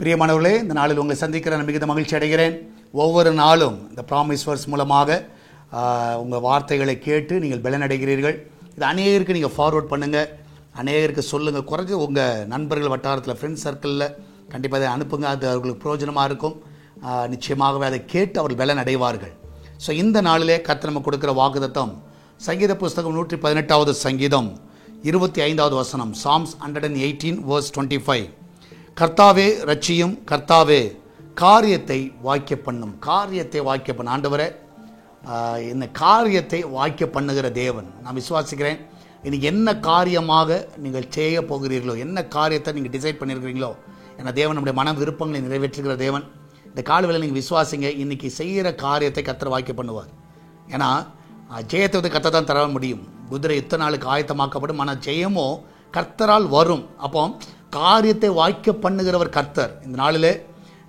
பிரியமானவர்களே, இந்த நாளில் உங்களை சந்திக்கிற நான் மிகுந்த மகிழ்ச்சி அடைகிறேன். ஒவ்வொரு நாளும் இந்த ப்ராமிஸ் வர்ஸ் மூலமாக உங்கள் வார்த்தைகளை கேட்டு நீங்கள் பலனடைகிறீர்கள். இது அநேகருக்கு நீங்கள் ஃபார்வர்ட் பண்ணுங்கள், அநேகருக்கு சொல்லுங்கள். குறைஞ்ச உங்கள் நண்பர்கள் வட்டாரத்தில், ஃப்ரெண்ட்ஸ் சர்க்கிளில் கண்டிப்பாக அதை அனுப்புங்க. அது அவர்களுக்கு பிரயோஜனமாக இருக்கும். நிச்சயமாகவே அதை கேட்டு அவர்கள் பலன் அடைவார்கள். ஸோ இந்த நாளிலே கர்த்தர் நமக்கு கொடுக்குற வாக்குத்தத்தம் சங்கீத புஸ்தகம் 118வது சங்கீதம் 25வது வசனம், Psalms 118 verse 25. கர்த்தாவே ரட்சியும், கர்த்தாவே காரியத்தை வாய்க்க பண்ணும். காரியத்தை வாய்க்க பண்ண ஆண்டவரே, இந்த காரியத்தை வாய்க்க பண்ணுகிற தேவன் நான் விசுவாசிக்கிறேன். இன்னைக்கு என்ன காரியமாக நீங்கள் செய்ய போகிறீர்களோ, என்ன காரியத்தை நீங்கள் டிசைட் பண்ணியிருக்கிறீங்களோ, ஏன்னா தேவன் நம்முடைய மன விருப்பங்களை நிறைவேற்றுகிற தேவன். இந்த காலவேளை நீங்கள் விசுவாசிங்க, இன்னைக்கு செய்கிற காரியத்தை கர்த்தர் வாய்க்க பண்ணுவார். ஏன்னா ஜெயத்தை வந்து கர்த்தர் தான் தர முடியும். குதிரை இத்தனை நாளுக்கு ஆயத்தமாக்கப்படும், ஆனால் ஜெயமோ கர்த்தரால் வரும். அப்போ காரியத்தை வாய்க்க பண்ணுகிறவர் கர்த்தர். இந்த நாளில்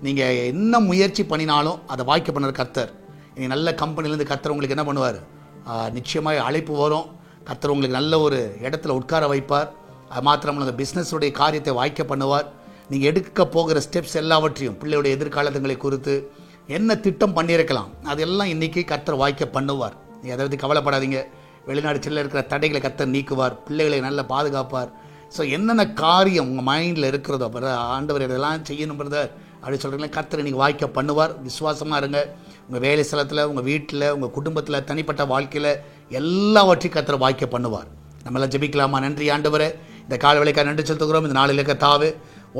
நீங்கள் என்ன முயற்சி பண்ணினாலும் அதை வாய்க்க பண்ணுற கர்த்தர். நீங்கள் நல்ல கம்பெனிலேருந்து கர்த்தர் உங்களுக்கு என்ன பண்ணுவார்? நிச்சயமாக அழைப்பு வரும். கர்த்தர் உங்களுக்கு நல்ல ஒரு இடத்துல உட்கார வைப்பார். அது மாத்திரம் அந்த பிஸ்னஸுடைய காரியத்தை வாய்க்க பண்ணுவார். நீங்கள் எடுக்க போகிற ஸ்டெப்ஸ் எல்லாவற்றையும், பிள்ளையுடைய எதிர்காலங்களை குறித்து என்ன திட்டம் பண்ணியிருக்கலாம், அதெல்லாம் இன்றைக்கி கர்த்தர் வாய்க்க பண்ணுவார். நீங்கள் அதை பற்றி கவலைப்படாதீங்க. வெளிநாடு செல்ல இருக்கிற தடைகளை கர்த்தர் நீக்குவார், பிள்ளைகளை நல்லா பாதுகாப்பார். ஸோ என்னென்ன காரியம் உங்கள் மைண்டில் இருக்கிறதோ, ஆண்டவர் இதெல்லாம் செய்யணும் பிரதர் அப்படின்னு சொல்கிறீங்களா, கர்த்தர் நீங்கள் வாய்க்க பண்ணுவார். விசுவாசமாக இருங்க. உங்கள் வேலை ஸ்தலத்தில், உங்கள் வீட்டில், உங்கள் குடும்பத்தில், தனிப்பட்ட வாழ்க்கையில் எல்லாவற்றையும் கர்த்தர் வாய்க்க பண்ணுவார். நம்மளாம் ஜெபிக்கலாமா? நன்றி ஆண்டவரே, இந்த கால வேலைக்காக நன்றி செலுத்துகிறோம். இந்த நாளில் கர்த்தாவே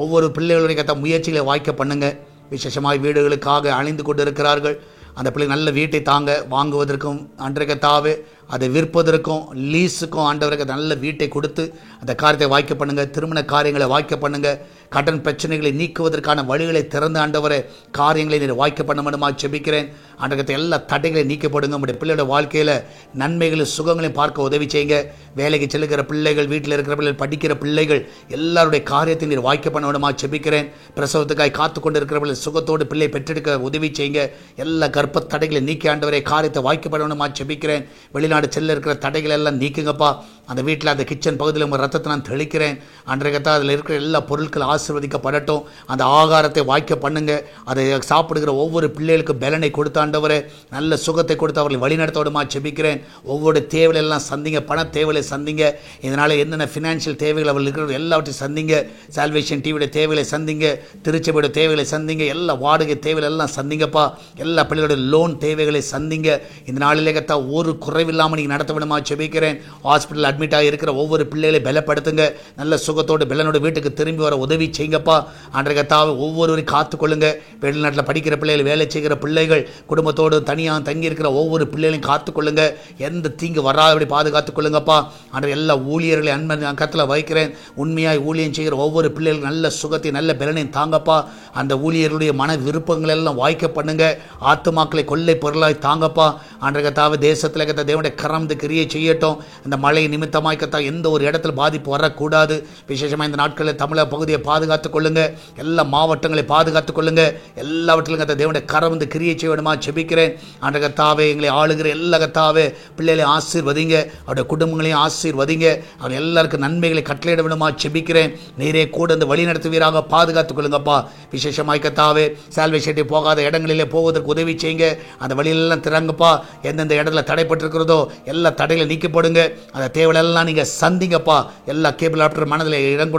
ஒவ்வொரு பிள்ளைகளுடைய கர்த்தா முயற்சிகளை வாய்க்க பண்ணுங்க. விசேஷமாக வீடுகளுக்காக அழிந்து கொண்டு இருக்கிறார்கள். அந்த பிள்ளை நல்ல வீட்டை தாங்க, வாங்குவதற்கும் அன்றைய கர்த்தாவே அதை விற்பதற்கும் லீஸுக்கும் ஆண்டவருக்கு நல்ல வீட்டை கொடுத்து அந்த காரியத்தை வாய்க்க பண்ணுங்க. திருமண காரியங்களை வாய்க்க பண்ணுங்க. கடன் பிரச்சனைகளை நீக்குவதற்கான வழிகளை திறந்து ஆண்டவரை காரியங்களை நீர் வாய்க்க பண்ண வேண்டுமா ஜெபிக்கிறேன். ஆண்டவரத்தை எல்லா தடைகளை நீக்கப்படுங்க. நம்முடைய பிள்ளையோட வாழ்க்கையில் நன்மைகளும் சுகங்களையும் பார்க்க உதவி செய்யுங்க. வேலைக்கு செல்லுகிற பிள்ளைகள், வீட்டில் இருக்கிற பிள்ளைகள், படிக்கிற பிள்ளைகள் எல்லாருடைய காரியத்தை நீர் வாய்க்க பண்ண வேண்டுமா ஜெபிக்கிறேன். பிரசவத்துக்காய் காத்து கொண்டு இருக்கிறவர்கள் சுகத்தோடு பிள்ளை பெற்றெடுக்க உதவி செய்யுங்க. எல்லா கர்ப்ப தடைகளை நீக்கி ஆண்டவரை காரியத்தை வாய்க்கப்பட வேண்டுமா ஜெபிக்கிறேன். வெளிநாடு செல்ல இருக்கிற தடைகள் எல்லாம் நீக்குங்கப்பா. அந்த வீட்டில், அந்த கிச்சன் பகுதியில் உங்கள் ரத்தத்தை நான் தெளிக்கிறேன். அன்றைக்கத்தான் அதில் இருக்கிற எல்லா பொருட்களும் ஆசீர்வதிக்கப்படட்டும். அந்த ஆகாரத்தை வாய்க்க பண்ணுங்க. அதை சாப்பிடுகிற ஒவ்வொரு பிள்ளைகளுக்கும் பலனை கொடுத்தாண்டவரே, நல்ல சுகத்தை கொடுத்து அவர்களை வழிநடத்தோடுமா ஜெபிக்கிறேன். ஒவ்வொரு தேவையெல்லாம் சந்திங்க. பண தேவையை சந்திங்க. இதனால் என்னென்ன ஃபினான்ஷியல் தேவைகள் அவர்கள் இருக்கிற எல்லாவற்றையும் சந்திங்க. சால்வேஷன் டிவியோட தேவைகளை சந்திங்க. திருச்சபையோட தேவைகளை சந்திங்க. எல்லா வாடகை தேவைகள் எல்லாம் சந்திங்கப்பா. எல்லா பிள்ளைகளோட லோன் தேவைகளை சந்திங்க. இந்த நாளிலே கத்தா ஒரு குறைவில்லாமல் நீங்கள் நடத்த வேண்டுமா ஜெபிக்கிறேன். ஹாஸ்பிட்டல் அட்மிட் ஆகி இருக்கிற ஒவ்வொரு பிள்ளைகளை பலப்படுத்துங்க. நல்ல சுகத்தோடு பலனோட வீட்டுக்கு திரும்பி வர உதவி செய்யுங்கப்பா. அன்றைய கர்த்தாவை ஒவ்வொருவரையும் காத்துக்கொள்ளுங்க. வெளிநாட்டில் படிக்கிற பிள்ளைகள், வேலை செய்கிற பிள்ளைகள், குடும்பத்தோடு தனியாக தங்கி இருக்கிற ஒவ்வொரு பிள்ளைகளையும் காத்துக்கொள்ளுங்க. எந்த தீங்கு வராதபடி பாதுகாத்துக் கொள்ளுங்கப்பா. அன்றைய எல்லா ஊழியர்களை அன்பன் கத்தில் வைக்கிறேன். உண்மையாய் ஊழியம் செய்கிற ஒவ்வொரு பிள்ளைகளும் நல்ல சுகத்தை, நல்ல பலனையும் தாங்கப்பா. அந்த ஊழியர்களுடைய மன விருப்பங்கள் எல்லாம் வாய்க்க பண்ணுங்க. ஆத்துமாக்களை கொள்ளை பொருளாய் தாங்கப்பா. அன்றைய கர்த்தாவை தேசத்தில் கத்த தேவனுடைய கரம் கிரியை செய்யட்டும். இந்த மழை நிமித்தமாய் கத்தா எந்த ஒரு இடத்துல பாதிப்பு வரக்கூடாது. விசேஷமாக இந்த நாட்களில் தமிழக பகுதியை பாதுகாத்துக் கொள்ளுங்க. எல்லா மாவட்டங்களை பாதுகாத்துக் கொள்ளுங்க. எல்லாவற்றிலும் கத்த தேவனுடைய கரம் கிரியை செய்ய வேண்டுமா ஜெபிக்கிறேன். அன்றைய கர்த்தாவே எங்களை ஆளுகிற எல்லா கர்த்தாவே பிள்ளைகளை ஆசீர்வதிங்க. அவருடைய குடும்பங்களையும் ஆசீர்வதிங்க. அவர் எல்லாருக்கும் நன்மைகளை கட்டளையிட வேண்டுமா ஜெபிக்கிறேன். நீரே கூட இந்த வழி நடத்துவீராக பாதுகாத்துக் கொள்ளுங்கப்பா. விசேஷமாய் கர்த்தாவே சால்வேஷன் போகாத இடங்களிலே போவதற்கு உதவி செய்யுங்க. அந்த வழியிலெல்லாம் திறங்குப்பா. எந்தெந்த இடத்துல தடைப்பட்டிருக்கிறதோ எல்லா தடைகளை நீக்கப்படுங்க. அந்த தேவையெல்லாம் நீங்கள் சந்திங்கப்பா. எல்லா கேபிள் ஆப்டர் மனதில் இடம்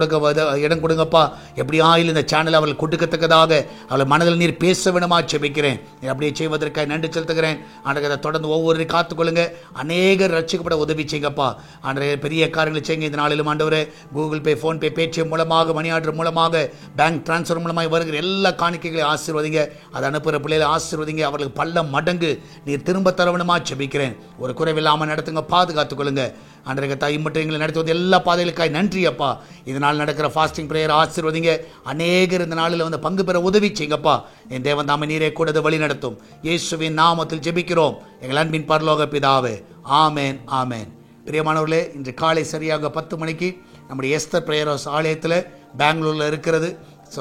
கொடுங்கப்பா. எப்படியா இல்லை இந்த சேனல் அவர்கள் கொடுக்கத்தக்கதாக அவள் மனதில் நீர் பேச வேணுமா ஜெபிக்கிறேன். அப்படியே செய்வதற்காக நன்றி செலுத்துகிறேன். அன்றைய தொடர்ந்து ஒவ்வொரு காத்துக்கொள்ளுங்க. அநேகர் ரட்சிக்கப்பட உதவி செய்யுங்கப்பா. அன்றைய பெரிய காரியங்களை செய்யுங்க. இந்த நாளிலும் ஆண்டவரே கூகுள் பே, ஃபோன்பே, பேடிஎம் மூலமாக, மணி ஆர்டர் மூலமாக, பேங்க் டிரான்ஸ்ஃபர் மூலமாக வருகிற எல்லா காணிக்கைகளையும் ஆசீர்வதிங்க. அதை அனுப்புகிற பிள்ளைகளை ஆசீர்வதிங்க. அவர்களுக்கு பல்ல மடங்கு நீர் திரும்ப தர வேணுமா ஜெபிக்கிறேன். ஒரு குறைவில்லாமல் நடத்துங்க, பாதுகாத்துக் கொள்ளுங்க. அன்றைய தாய் மட்டும் எங்களை நடத்துவது எல்லா பாதைகளுக்காய் நன்றி அப்பா. இதனால் நடக்கிற ஃபாஸ்டிங் பிரேயர் ஆசீர்வதிங்க. அநேகர் இந்த நாளில் வந்து பங்கு பெற உதவி செய்யுங்கப்பா. என் தேவன் தாமே நீரே கூட வழி நடத்தும். இயேசுவின் நாமத்தில் ஜெபிக்கிறோம் எங்கள் அன்பின் பரலோக பிதாவே. ஆமேன், ஆமேன். பிரியமானவர்களே, இன்று காலை சரியாக 10 மணிக்கு நம்முடைய எஸ்தர் பிரேயர் ஹவுஸ் ஆலயத்தில் பெங்களூரில் இருக்கிறது. ஸோ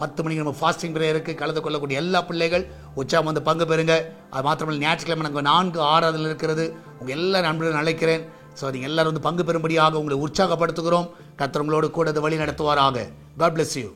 10 மணிக்கு நம்ம ஃபாஸ்டிங் பிரேயருக்கு கலந்து கொள்ளக்கூடிய எல்லா பிள்ளைகள் உற்சாகம் வந்து பங்கு பெறுங்க. அது மாத்திரமல்ல, ஞாயிற்றுக்கிழமை நாங்கள் 4 ஆராதனை இருக்கிறது. உங்கள் எல்லா நண்பர்களும் அழைக்கிறேன். ஸோ நீங்கள் எல்லாரும் வந்து பங்கு பெறும்படியாக உங்களை உற்சாகப்படுத்துகிறோம். கர்த்தர் உங்களோடு கூட வழி நடத்துவாராக. God bless you.